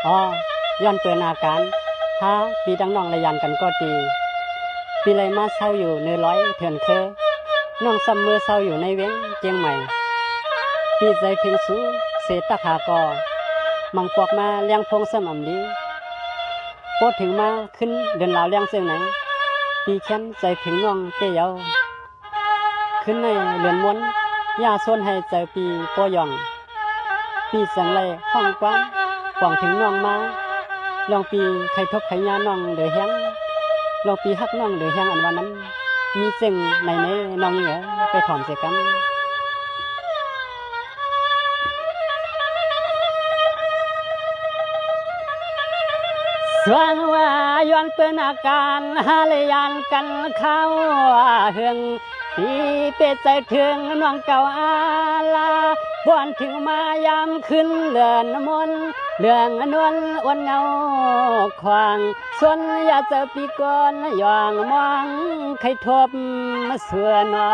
อ๋อย้อนเปิดอาการหาปีดังน้องระยันกันก็ดีปีเลยมาเศร้าอยู่ในร้อยเถื่อนเคน้องซัมเมอเศร้าอยู่ในเว้งเจียงใหม่ปีใจเพียงสูเศษตะขากอมังปอกมาเลี้ยงพงสม่ำดีโปดถึงมาขึ้นเดินลาวเลี้ยงเสียงไหนปีแค้นใจถึงน้องเตยาขึ้นในเรือนม้วนยาส่วนให้ใจปีโปยองปีสังไรห้องกว้างกว่างถึงน้องมาลองปีใครทบใครยาน้องเดือแห้งลองปีฮักน้องเดือแห้งอันวันนั้นมีเสียงในน้องเหนือไปถอนเสียกันส่วนว่าย้อนเป็นอาการหาเลยยานกันเข้าเฮืองปีเป็ดใจถึงน้องเก่าอาลาบ่อนถึงมายามขึ้นเลือนมนเรื่องนวลอ้วนเงาควางส่วนอย่าเจอปีก่อนย่องมองใครทบเสือนอ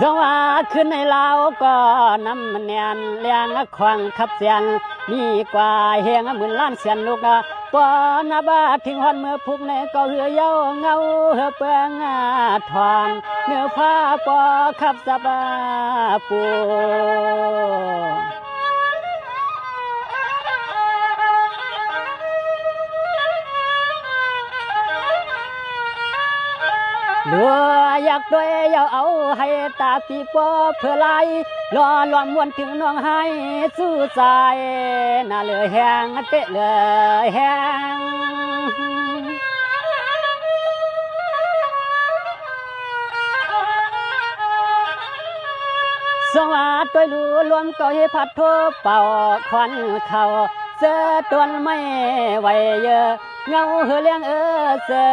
สว่าขึ้นในลาวก็น้ำมันเนียนเลี้ยงควังขับเสียนมีกว่าเฮียงหมื่นล้านเสียนลูกปอนาบาทิ้งหอนเมื่อพุกในก็เหือเย้าเงาเหือเปืองทอนเนื้อผ้าปอขับสบาปูเหลืออยากด้วยอยากเอาให้ตาปีปอเพื่อไล่รอรวมมวนถึงน้องให้สู้ใจน่าเหลือแหงเตะเหลือแหงสวัสดิ์ด้วยรู้รวมก็ให้พัดทั่วเป่าควันเขาเจอตัวไม่ไหวเยอะเงาเหือเลี้ยงเจอ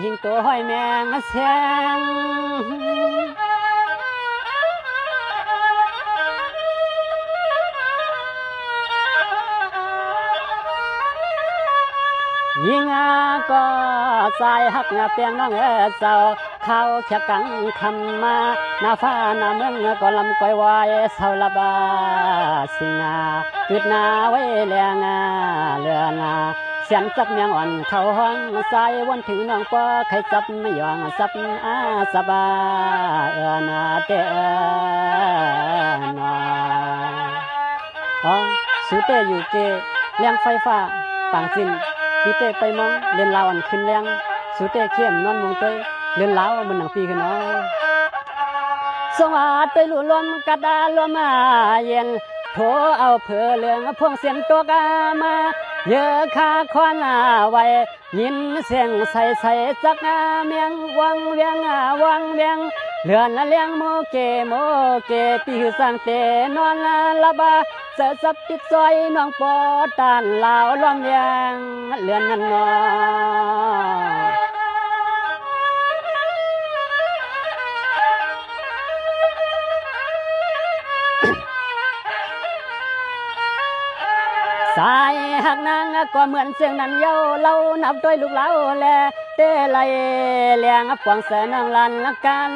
หิงตัวห้อยแมงแสงยิงก็สายหักเปียงน้องเจ้าเขาแค่กังคำมาหน้าฟ้าหน้าเมืองก็ลำก้อยวายเศร้าละบาสิงากึดนาไว้เลียงเลือนเสียงจับเมียงอ่อนเขาห้องสายวนถึงน้องปอใครจับไม่ยองสับสบานาเตนอ๋อสุเตอยู่เกเลี้ยงไฟฟ้าต่างจินพี่เต้ไปมองเล่นลาวอันขึ้นแรงสุเต้เข้มนอนมงเตยเล่นลาวมันหนังปีขึ้นน้อยสวัสดิ์ไปลู่ลมกระดาลมเย็นโถเอาเผื่อเรื่องพวงเสียงตัวกามาเยอะคาควันไว้ยินเสียงใส่จักเมียงวังเวียงวังเวียงเลือนละเลี้ยงโมเกปีหือสร้างเตนอนละบาเสือสับติดซอยน้องปอตานลาวล้อมเวียงเลือนนั่นนอสายหักนางก็เหมือนเสียงนั้นเย้าเล่านับด้วยลูกเล่าแลเตไลเลียงปวงเสนองลันละกัน